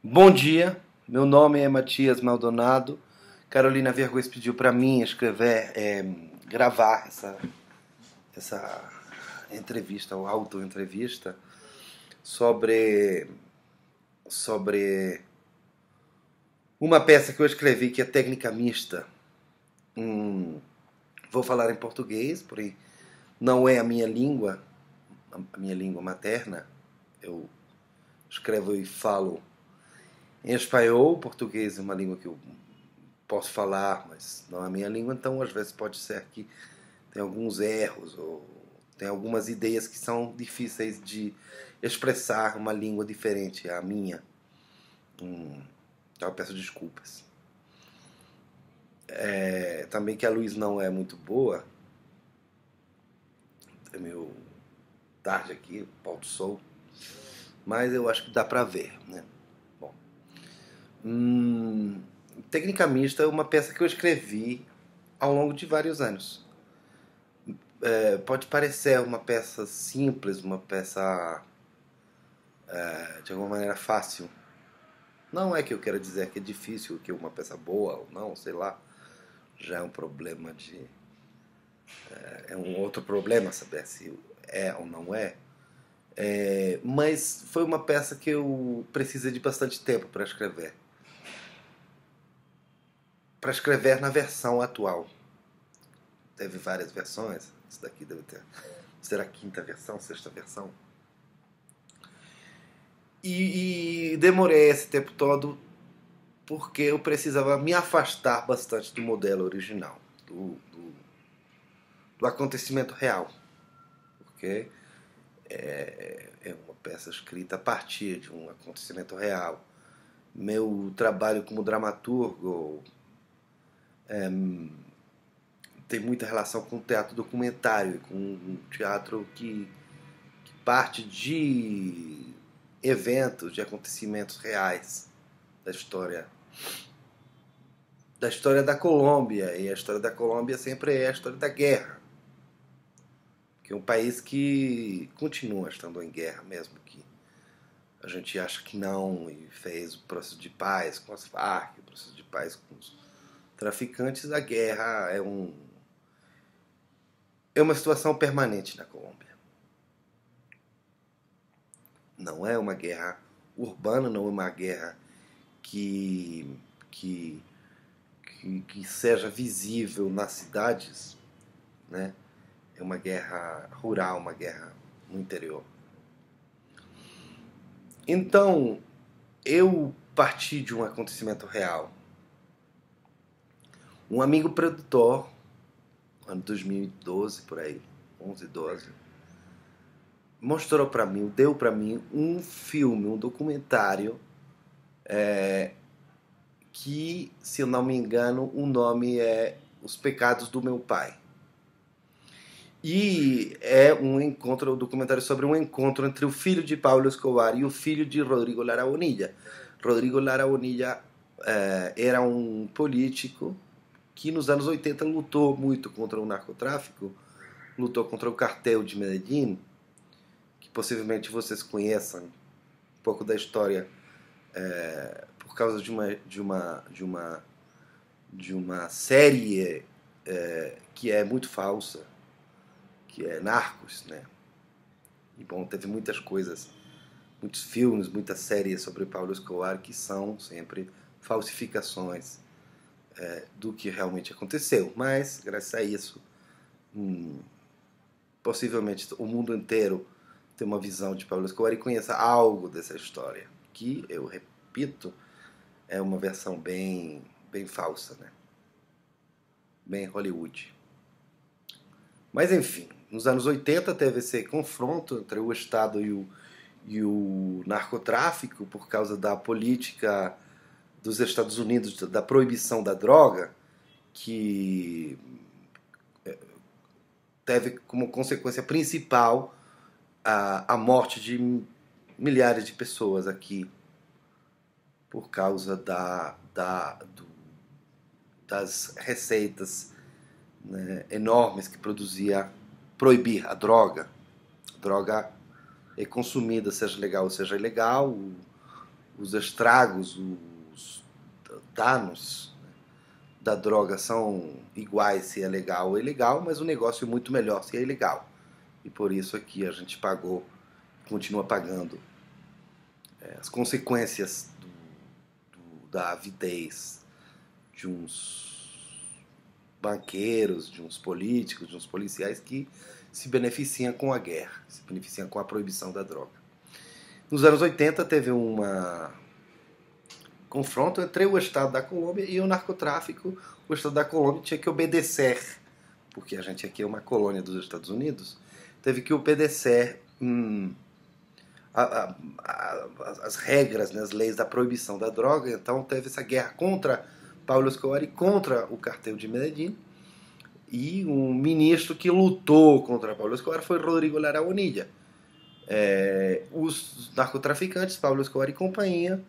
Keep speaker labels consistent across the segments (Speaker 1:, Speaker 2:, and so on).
Speaker 1: Bom dia, meu nome é Matias Maldonado. Carolina Vergoes pediu para mim escrever, gravar essa entrevista, ou auto-entrevista, sobre uma peça que eu escrevi que é técnica mista. Vou falar em português, porém não é a minha língua materna. Eu escrevo e falo em espanhol. Português é uma língua que eu posso falar, mas não é a minha língua, então às vezes pode ser que tem alguns erros ou tem algumas ideias que são difíceis de expressar uma língua diferente à minha. Então eu peço desculpas. Também que a luz não é muito boa, é meio tarde aqui, pau do sol, mas eu acho que dá pra ver, né? Bom, Técnica Mista é uma peça que eu escrevi ao longo de vários anos. Pode parecer uma peça simples, uma peça de alguma maneira fácil. Não é que eu quero dizer que é difícil, que é uma peça boa ou não, sei lá. Já é um problema de. É um outro problema saber se é ou não é. Mas foi uma peça que eu precisei de bastante tempo para escrever. Para escrever na versão atual. Teve várias versões. Isso daqui deve ter. Será a quinta versão, sexta versão? E demorei esse tempo todo porque eu precisava me afastar bastante do modelo original, do acontecimento real. Porque é uma peça escrita a partir de um acontecimento real. Meu trabalho como dramaturgo tem muita relação com o teatro documentário, com um teatro que parte de eventos, de acontecimentos reais da história da Colômbia. E a história da Colômbia sempre é a história da guerra, que é um país que continua estando em guerra, mesmo que a gente acha que não, e fez o processo de paz com as Farc, o processo de paz com os traficantes. A guerra é uma situação permanente na Colômbia. Não é uma guerra urbana, não é uma guerra que, que, que seja visível nas cidades, né? É uma guerra rural, uma guerra no interior. Então, eu parti de um acontecimento real. Um amigo produtor, ano 2012, por aí, 11, 12, mostrou para mim, deu para mim um filme, um documentário que, se eu não me engano, o nome é Os Pecados do Meu Pai. E é um documentário sobre um encontro entre o filho de Pablo Escobar e o filho de Rodrigo Lara Bonilla. Rodrigo Lara Bonilla era um político que nos anos 80 lutou muito contra o narcotráfico, lutou contra o cartel de Medellín, que possivelmente vocês conheçam um pouco da história por causa de uma série que é muito falsa, que é Narcos, né? E bom, teve muitas coisas, muitos filmes, muitas séries sobre Pablo Escobar que são sempre falsificações do que realmente aconteceu. Mas, graças a isso, possivelmente o mundo inteiro tem uma visão de Pablo Escobar e conheça algo dessa história, que, eu repito, é uma versão bem falsa, né? Bem Hollywood. Mas enfim, nos anos 80 teve esse confronto entre o Estado e o narcotráfico por causa da política dos Estados Unidos da proibição da droga, que teve como consequência principal a morte de milhares de pessoas aqui por causa das receitas, né, enormes que produzia proibir a droga. A droga é consumida, seja legal ou seja ilegal. os estragos, os danos da droga são iguais se é legal ou ilegal, mas o negócio é muito melhor se é ilegal. E por isso aqui a gente pagou, continua pagando as consequências da avidez de uns banqueiros, de uns políticos, de uns policiais que se beneficiam com a guerra, se beneficiam com a proibição da droga. Nos anos 80 teve confronto entre o Estado da Colômbia e o narcotráfico. O Estado da Colômbia tinha que obedecer, porque a gente aqui é uma colônia dos Estados Unidos, teve que obedecer as regras, né, as leis da proibição da droga. Então teve essa guerra contra Pablo Escobar e contra o cartel de Medellín. E um ministro que lutou contra Pablo Escobar foi Rodrigo Lara Bonilla. Os narcotraficantes, Pablo Escobar e companhia,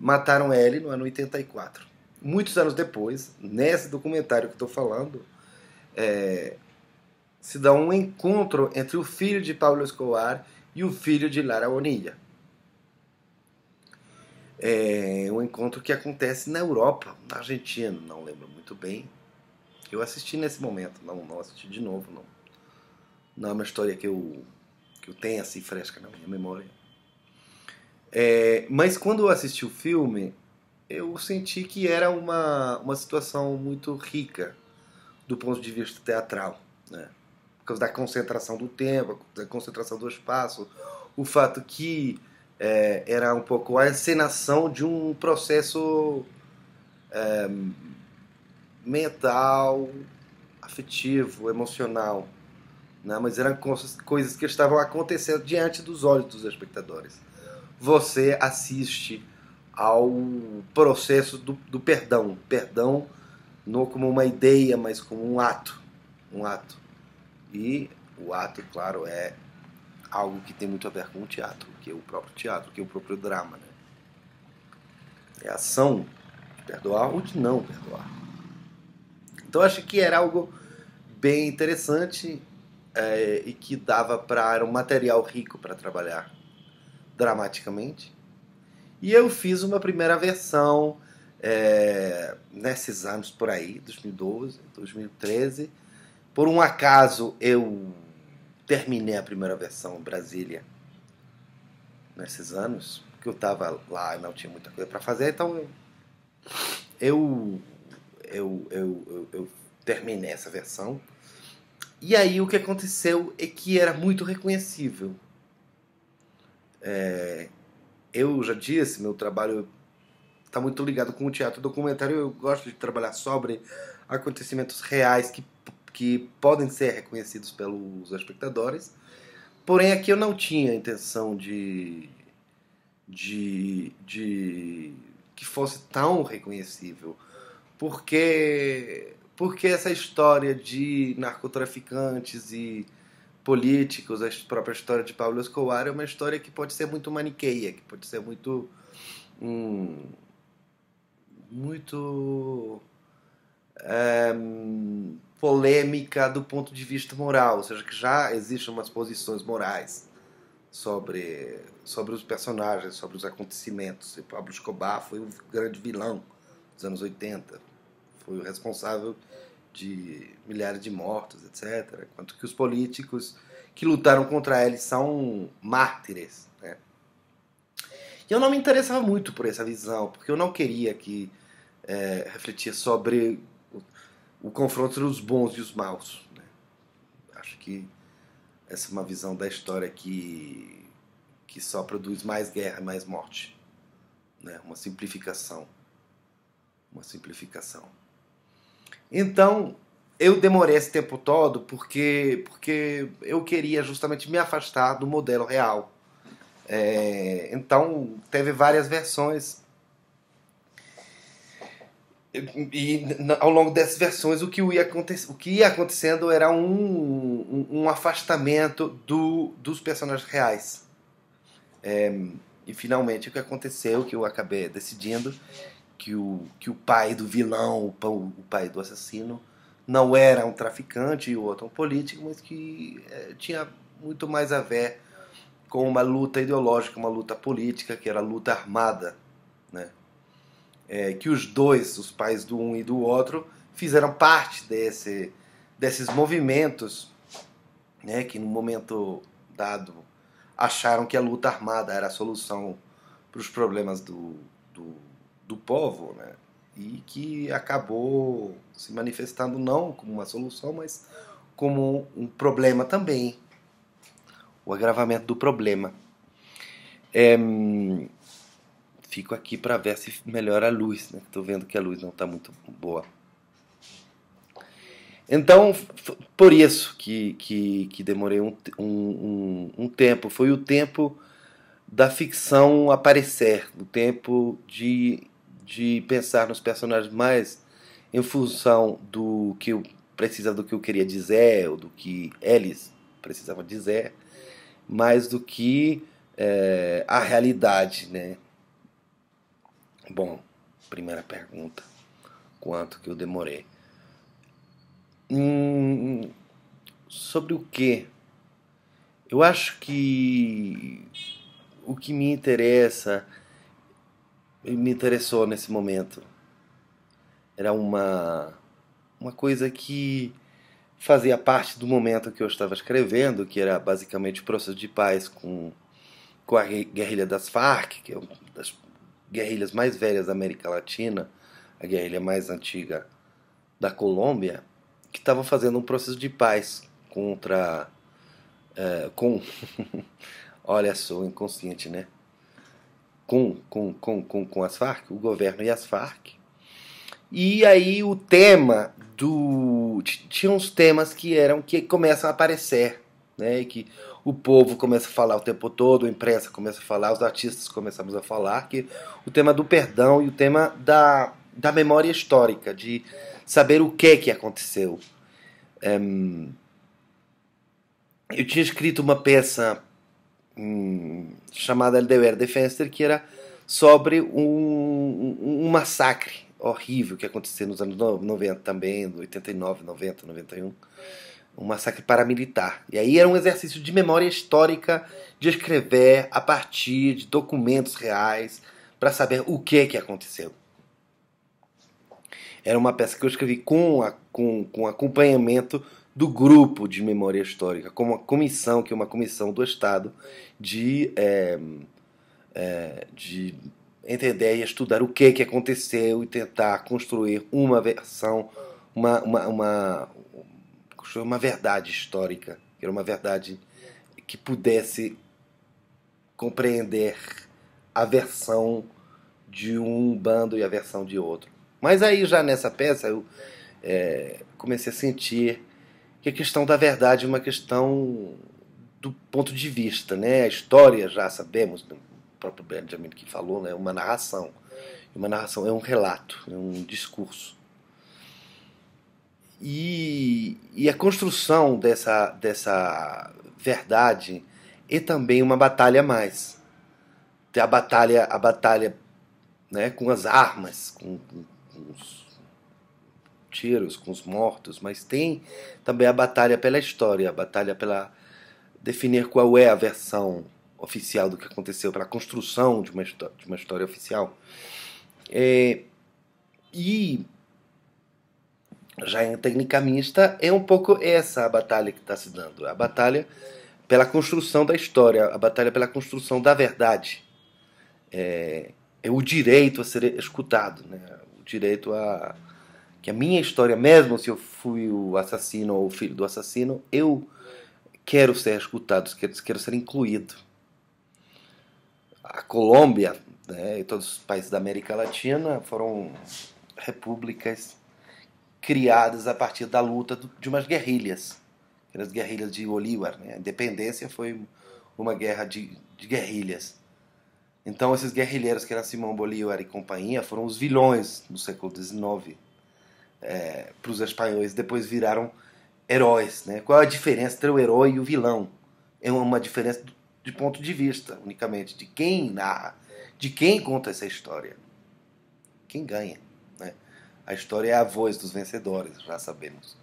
Speaker 1: mataram ele no ano 84. Muitos anos depois, nesse documentário que estou falando, se dá um encontro entre o filho de Pablo Escobar e o filho de Lara Bonilla. É um encontro que acontece na Europa, na Argentina, não lembro muito bem. Eu assisti nesse momento, não assisti de novo, não. Não é uma história que eu tenho assim fresca na minha memória. Mas quando eu assisti o filme, eu senti que era uma situação muito rica do ponto de vista teatral, né? Por causa da concentração do tempo, da concentração do espaço, o fato que era um pouco a encenação de um processo mental, afetivo, emocional, né? Mas eram coisas que estavam acontecendo diante dos olhos dos espectadores. Você assiste ao processo do perdão. Perdão não como uma ideia, mas como um ato. E o ato, claro, é algo que tem muito a ver com o teatro, que é o próprio teatro, que é o próprio drama, né? É a ação de perdoar ou de não perdoar. Então acho que era algo bem interessante e que dava era um material rico para trabalhar dramaticamente. E eu fiz uma primeira versão nesses anos por aí, 2012, 2013. Por um acaso eu terminei a primeira versão em Brasília nesses anos, porque eu estava lá e não tinha muita coisa para fazer, então eu terminei essa versão. E aí o que aconteceu é que era muito reconhecível. Eu já disse, meu trabalho está muito ligado com o teatro documentário. Eu gosto de trabalhar sobre acontecimentos reais que podem ser reconhecidos pelos espectadores. Porém, aqui eu não tinha a intenção de que fosse tão reconhecível. Porque essa história de narcotraficantes e políticos, a própria história de Pablo Escobar é uma história que pode ser muito maniqueia, que pode ser muito polêmica do ponto de vista moral, ou seja, que já existem umas posições morais sobre os personagens, sobre os acontecimentos. E Pablo Escobar foi o grande vilão dos anos 80, foi o responsável de milhares de mortos, etc. Enquanto que os políticos que lutaram contra ele são mártires, né? E eu não me interessava muito por essa visão, porque eu não queria que refletir sobre o confronto entre os bons e os maus, né? Acho que essa é uma visão da história que só produz mais guerra e mais morte, né? Uma simplificação. Então, eu demorei esse tempo todo porque eu queria justamente me afastar do modelo real. Então, teve várias versões. E ao longo dessas versões, o que ia acontecendo era um afastamento dos personagens reais. E finalmente o que aconteceu, que eu acabei decidindo, que o pai do vilão, o pai do assassino, não era um traficante e o outro um político, mas que tinha muito mais a ver com uma luta ideológica, uma luta política, que era a luta armada, né? Que os dois, os pais do um e do outro, fizeram parte desses movimentos, né, que no momento dado acharam que a luta armada era a solução para os problemas do povo, né, e que acabou se manifestando não como uma solução, mas como um problema também, o agravamento do problema. Fico aqui para ver se melhora a luz, né? Estou vendo que a luz não está muito boa. Então, por isso que demorei um tempo. Foi o tempo da ficção aparecer, o tempo de pensar nos personagens mais em função do que eu precisava, do que eu queria dizer, ou do que eles precisavam dizer, mais do que a realidade, né? Bom, primeira pergunta, quanto que eu demorei? Sobre o quê? Eu acho que o que me interessou nesse momento era uma coisa que fazia parte do momento que eu estava escrevendo, que era basicamente o processo de paz com a guerrilha das Farc, que é uma das guerrilhas mais velhas da América Latina, a guerrilha mais antiga da Colômbia, que estava fazendo um processo de paz contra com olha só, inconsciente, né? Com as Farc, o governo e as Farc. E aí o tema tinha uns temas que começam a aparecer, né? E que o povo começa a falar o tempo todo, a imprensa começa a falar, os artistas começamos a falar, que o tema do perdão e o tema da memória histórica, de saber o que aconteceu. Eu tinha escrito uma peça chamada El Deber de Fenster, que era sobre um massacre horrível que aconteceu nos anos 90 também, 89, 90, 91. Um massacre paramilitar. E aí era um exercício de memória histórica, de escrever a partir de documentos reais para saber o que aconteceu. Era uma peça que eu escrevi com acompanhamento do grupo de memória histórica, como uma comissão, que é uma comissão do Estado de entender e estudar o que aconteceu e tentar construir uma versão, uma verdade histórica, que era uma verdade que pudesse compreender a versão de um bando e a versão de outro. Mas aí já nessa peça eu comecei a sentir que a questão da verdade é uma questão do ponto de vista, né? A história, já sabemos, o próprio Benjamin que falou, né? Uma narração. Uma narração é um relato, é um discurso. E a construção dessa verdade é também uma batalha a mais. Tem a batalha, né, com as armas, com os tiros, com os mortos, mas tem também a batalha pela história, a batalha pela definir qual é a versão oficial do que aconteceu, pela construção de uma história oficial. E já em Tecnicamista é um pouco essa a batalha que está se dando, a batalha pela construção da história, a batalha pela construção da verdade. É o direito a ser escutado, né? O direito a que a minha história, mesmo se eu fui o assassino ou o filho do assassino, eu quero ser escutado, quero ser incluído. A Colômbia, né, e todos os países da América Latina foram repúblicas criadas a partir da luta de umas guerrilhas, as guerrilhas de Bolívar, né? A independência foi uma guerra de guerrilhas. Então esses guerrilheiros que eram Simão Bolívar e companhia foram os vilões do século XIX para os espanhóis, depois viraram heróis, né? Qual a diferença entre o herói e o vilão? É uma diferença de ponto de vista, unicamente, de quem narra, de quem conta essa história, quem ganha, né? A história é a voz dos vencedores, já sabemos.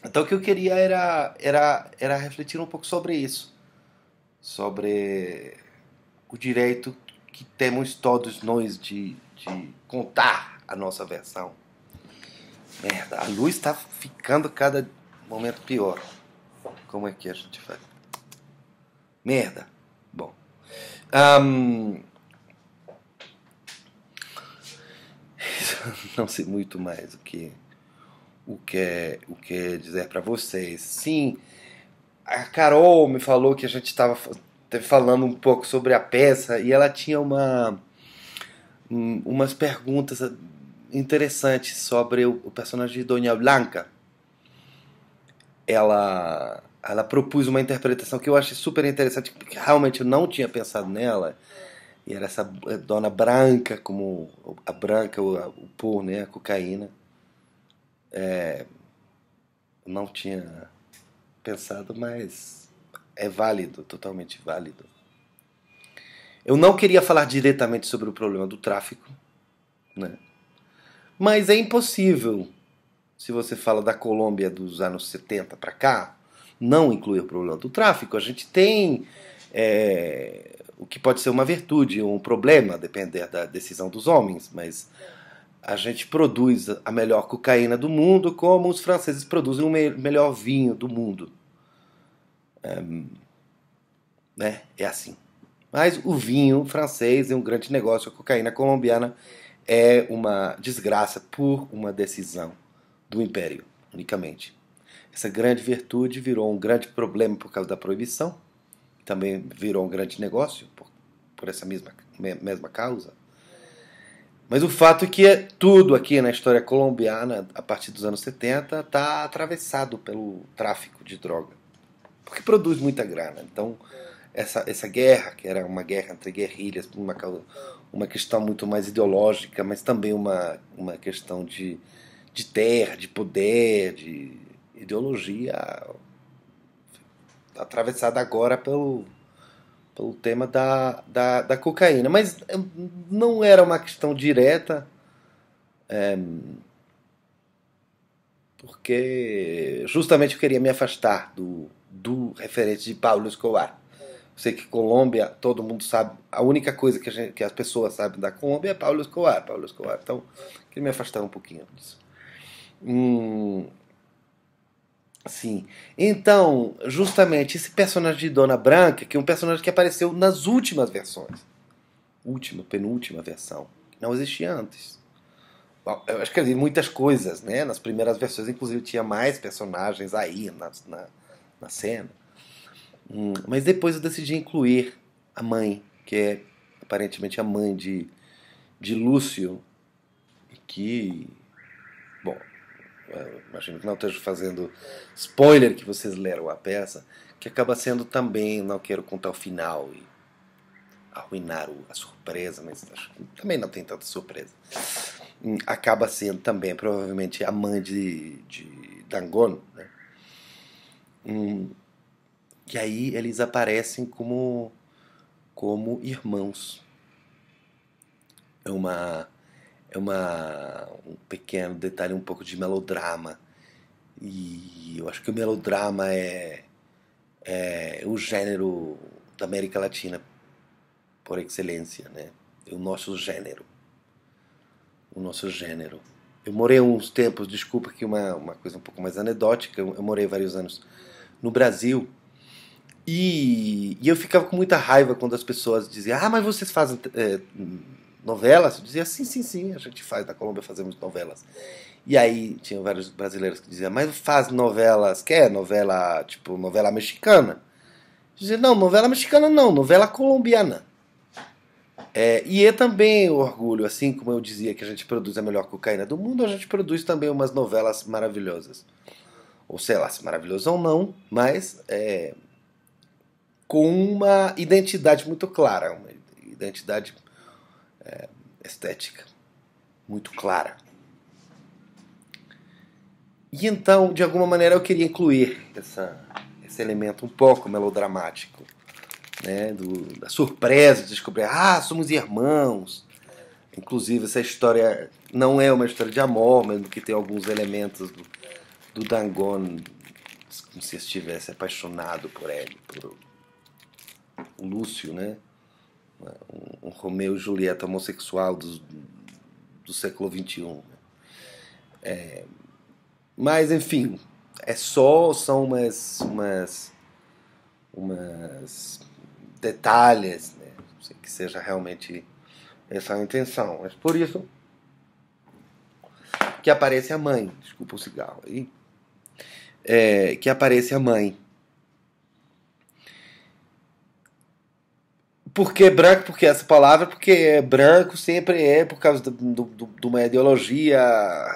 Speaker 1: Então o que eu queria era refletir um pouco sobre isso, sobre o direito que temos todos nós de contar a nossa versão. Merda, a luz está ficando cada momento pior. Como é que a gente faz? Merda. Bom. Não sei muito mais o que dizer para vocês. Sim, a Carol me falou que a gente estava falando um pouco sobre a peça e ela tinha umas perguntas interessantes sobre o personagem de Dona Blanca. Ela propôs uma interpretação que eu achei super interessante, porque realmente eu não tinha pensado nela. E era essa Dona Branca, como a branca, o pó, né, a cocaína. Não tinha pensado, mas é válido, totalmente válido. Eu não queria falar diretamente sobre o problema do tráfico, né? Mas é impossível, se você fala da Colômbia dos anos 70 para cá, não incluir o problema do tráfico. A gente tem o que pode ser uma virtude ou um problema, a depender da decisão dos homens, mas a gente produz a melhor cocaína do mundo, como os franceses produzem o melhor vinho do mundo. Né? É assim. Mas o vinho francês é um grande negócio, a cocaína colombiana é uma desgraça por uma decisão do império, unicamente. Essa grande virtude virou um grande problema por causa da proibição, também virou um grande negócio por essa mesma causa. Mas o fato é que tudo aqui na história colombiana, a partir dos anos 70, está atravessado pelo tráfico de droga, porque produz muita grana. Então, essa guerra, que era uma guerra entre guerrilhas, uma questão muito mais ideológica, mas também uma questão de terra, de poder, de ideologia, atravessada agora pelo tema da cocaína. Mas não era uma questão direta, porque justamente eu queria me afastar do referente de Pablo Escobar. Eu sei que Colômbia, todo mundo sabe, a única coisa que as pessoas sabem da Colômbia é Pablo Escobar. Então, eu queria me afastar um pouquinho disso. Sim. Então, justamente, esse personagem de Dona Branca, que é um personagem que apareceu nas últimas versões. Penúltima versão. Não existia antes. Bom, eu acho que havia muitas coisas, né? Nas primeiras versões, inclusive, tinha mais personagens aí na cena. Mas depois eu decidi incluir a mãe, que é aparentemente a mãe de Lúcio, que, bom, imagino que não esteja fazendo spoiler, que vocês leram a peça, que acaba sendo também, não quero contar o final e arruinar a surpresa, mas acho que também não tem tanta surpresa. Acaba sendo também, provavelmente, a mãe de Dangon, né? E aí eles aparecem como irmãos. Um pequeno detalhe, um pouco de melodrama. E eu acho que o melodrama é o gênero da América Latina por excelência, né? É o nosso gênero. Eu morei uns tempos, desculpa que uma coisa um pouco mais anedótica, eu morei vários anos no Brasil. E eu ficava com muita raiva quando as pessoas diziam: ah, mas vocês fazem novelas? Eu dizia: sim, a gente faz, na Colômbia fazemos novelas. E aí tinham vários brasileiros que diziam: mas faz novelas, quer novela, tipo novela mexicana? Eu dizia: não, novela mexicana não, novela colombiana. E é também o orgulho, assim como eu dizia que a gente produz a melhor cocaína do mundo, a gente produz também umas novelas maravilhosas. Ou sei lá, se maravilhoso ou não, mas com uma identidade muito clara, uma identidade estética muito clara. E então, de alguma maneira, eu queria incluir esse elemento um pouco melodramático, né, da surpresa de descobrir: ah, somos irmãos. Inclusive, essa história não é uma história de amor, mesmo que tem alguns elementos do Dangon como se estivesse apaixonado por ele, por o Lúcio, né? Um Romeu e Julieta homossexual do século XXI. Mas, enfim, são umas detalhes, né? Não sei que seja realmente essa a intenção. Mas por isso que aparece a mãe. Desculpa o cigarro aí. Que aparece a mãe. Por que branco? Porque essa palavra, porque branco sempre é por causa de uma ideologia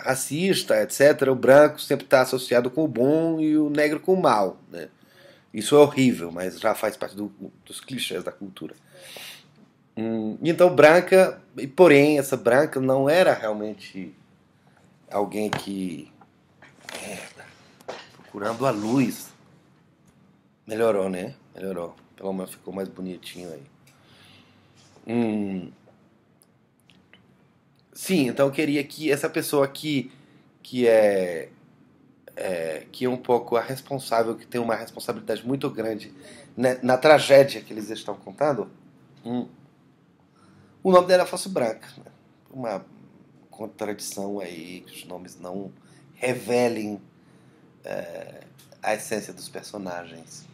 Speaker 1: racista, etc. O branco sempre está associado com o bom e o negro com o mal, né? Isso é horrível, mas já faz parte dos clichês da cultura. Então, branca, e porém, essa branca não era realmente alguém que. Merda, procurando a luz. Melhorou, né? Melhorou. Pelo menos ficou mais bonitinho aí. Sim, então eu queria que essa pessoa aqui, que que é um pouco a responsável, que tem uma responsabilidade muito grande, né, na tragédia que eles estão contando, o nome dela fosse Branca. Né? Uma contradição aí, que os nomes não revelem a essência dos personagens.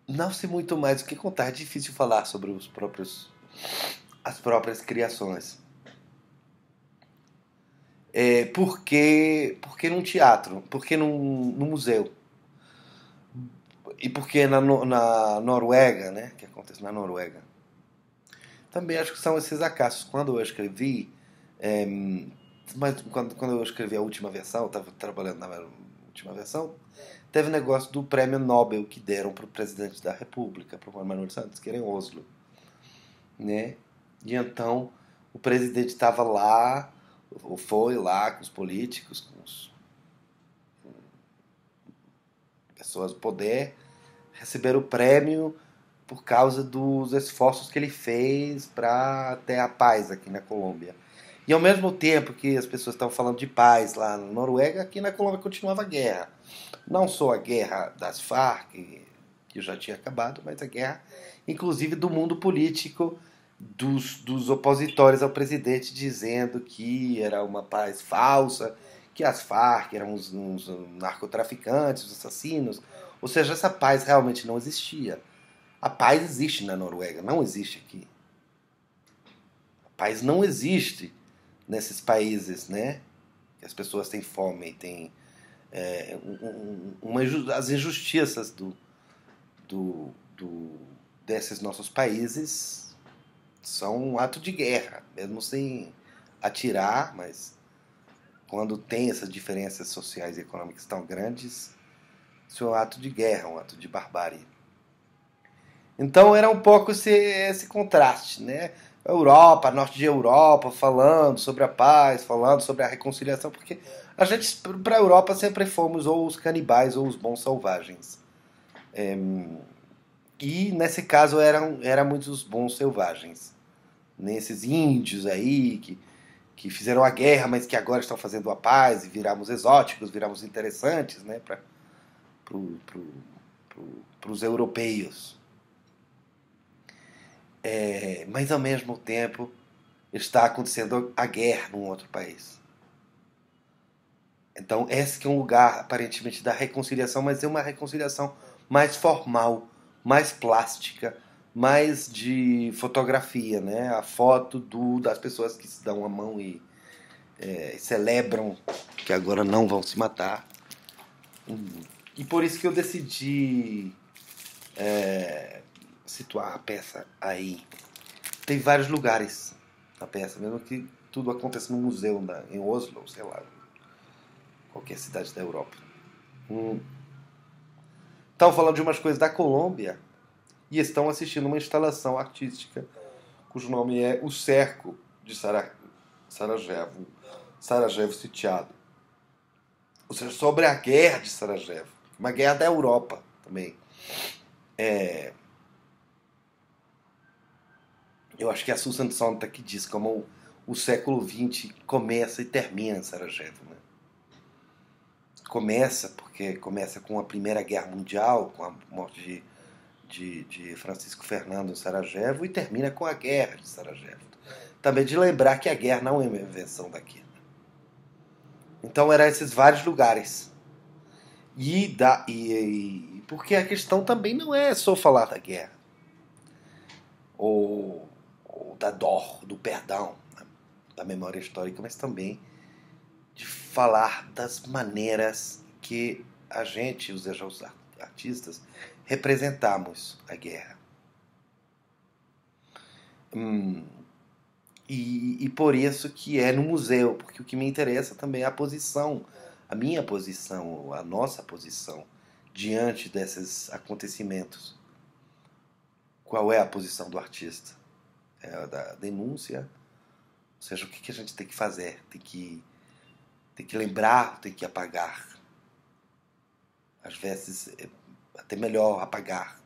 Speaker 1: Não sei muito mais o que contar, é difícil falar sobre as próprias criações. Porque num teatro? Porque num museu? E porque na Noruega, né? Que acontece na Noruega? Também acho que são esses acasos. Quando eu escrevi, mas quando eu escrevi a última versão, estava trabalhando na última versão, teve negócio do prêmio Nobel que deram para o presidente da República, para o Manuel Santos, que era em Oslo, né? E então o presidente estava lá, ou foi lá com os políticos, com as pessoas do poder, receber o prêmio por causa dos esforços que ele fez para ter a paz aqui na Colômbia. E ao mesmo tempo que as pessoas estavam falando de paz lá na Noruega, aqui na Colômbia continuava a guerra. Não só a guerra das Farc, que já tinha acabado, mas a guerra, inclusive, do mundo político, dos opositores ao presidente, dizendo que era uma paz falsa, que as Farc eram uns narcotraficantes, uns assassinos. Ou seja, essa paz realmente não existia. A paz existe na Noruega, não existe aqui. A paz não existe nesses países, né? Que as pessoas têm fome, têm as injustiças do, desses nossos países são um ato de guerra, mesmo sem atirar, mas quando tem essas diferenças sociais e econômicas tão grandes, isso é um ato de guerra, um ato de barbárie. Então era um pouco esse contraste, né? A Europa, norte de Europa, falando sobre a paz, falando sobre a reconciliação, porque a gente, para a Europa, sempre fomos ou os canibais ou os bons selvagens. E nesse caso eram muitos os bons selvagens. Nesses índios aí que fizeram a guerra, mas que agora estão fazendo a paz e viramos exóticos, viramos interessantes, né? Para os europeus. Mas ao mesmo tempo está acontecendo a guerra num outro país. Então esse que é um lugar aparentemente da reconciliação, mas é uma reconciliação mais formal, mais plástica, mais de fotografia, né? A foto das pessoas que se dão a mão e celebram que agora não vão se matar. E por isso que eu decidi situar a peça aí. Tem vários lugares na peça, mesmo que tudo aconteça no museu em Oslo, sei lá, qualquer cidade da Europa. Estão falando de umas coisas da Colômbia e estão assistindo uma instalação artística cujo nome é O Cerco de Sarajevo, Sarajevo sitiado. Ou seja, sobre a guerra de Sarajevo, uma guerra da Europa também. Eu acho que é a Susan Sontag que diz como o século XX começa e termina em Sarajevo, né? Começa com a Primeira Guerra Mundial, com a morte de Francisco Fernando em Sarajevo, e termina com a Guerra de Sarajevo. Também de lembrar que a guerra não é uma invenção daqui. Então eram esses vários lugares. Porque a questão também não é só falar da guerra, ou da dor, do perdão, né? Da memória histórica, mas também de falar das maneiras que a gente, os artistas, representamos a guerra. E por isso que é no museu, porque o que me interessa também é a minha posição, a nossa posição diante desses acontecimentos. Qual é a posição do artista? É a da denúncia, ou seja, o que a gente tem que fazer? Tem que lembrar, tem que apagar. Às vezes é até melhor apagar.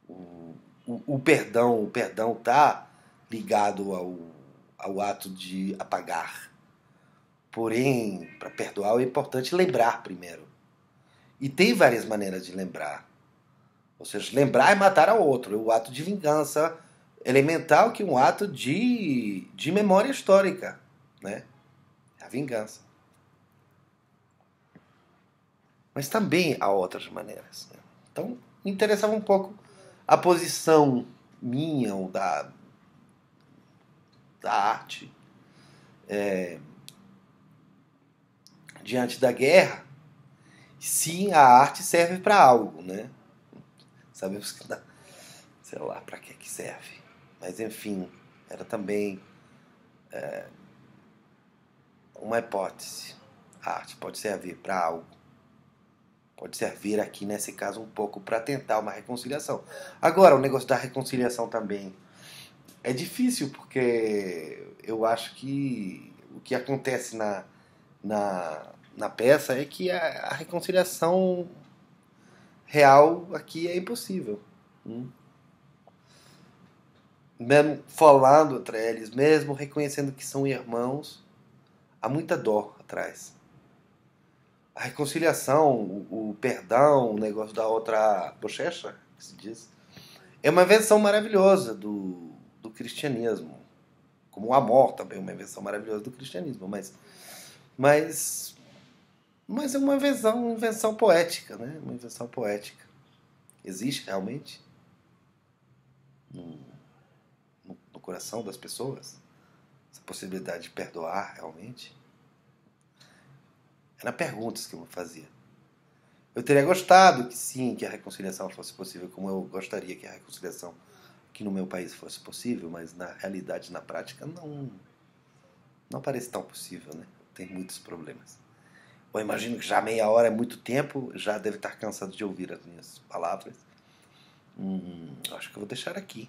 Speaker 1: O perdão está ligado ao ato de apagar. Porém, para perdoar é importante lembrar primeiro. E tem várias maneiras de lembrar. Ou seja, lembrar é matar ao outro. É o ato de vingança elemental, que é um ato de memória histórica, né? A vingança. Mas também há outras maneiras, né? Então, me interessava um pouco a posição minha ou da arte diante da guerra. Sim, a arte serve para algo, né? Sabemos que não, sei lá para que serve. Mas, enfim, era também uma hipótese. A arte pode servir para algo. Pode servir aqui, nesse caso, um pouco para tentar uma reconciliação. Agora, o negócio da reconciliação também é difícil, porque eu acho que o que acontece na peça é que a reconciliação real aqui é impossível. Mesmo falando entre eles, mesmo reconhecendo que são irmãos, há muita dor atrás. A reconciliação, o perdão, o negócio da outra bochecha, que se diz, é uma invenção maravilhosa do cristianismo. Como o amor também é uma invenção maravilhosa do cristianismo, mas é uma invenção poética, né? Uma invenção poética. Existe realmente no coração das pessoas essa possibilidade de perdoar realmente? Eram perguntas que eu me fazia. Eu teria gostado que sim, que a reconciliação fosse possível, como eu gostaria que a reconciliação aqui no meu país fosse possível, mas na realidade, na prática, não parece tão possível, né? Tem muitos problemas. Eu imagino que já meia hora é muito tempo, já deve estar cansado de ouvir as minhas palavras. Acho que eu vou deixar aqui.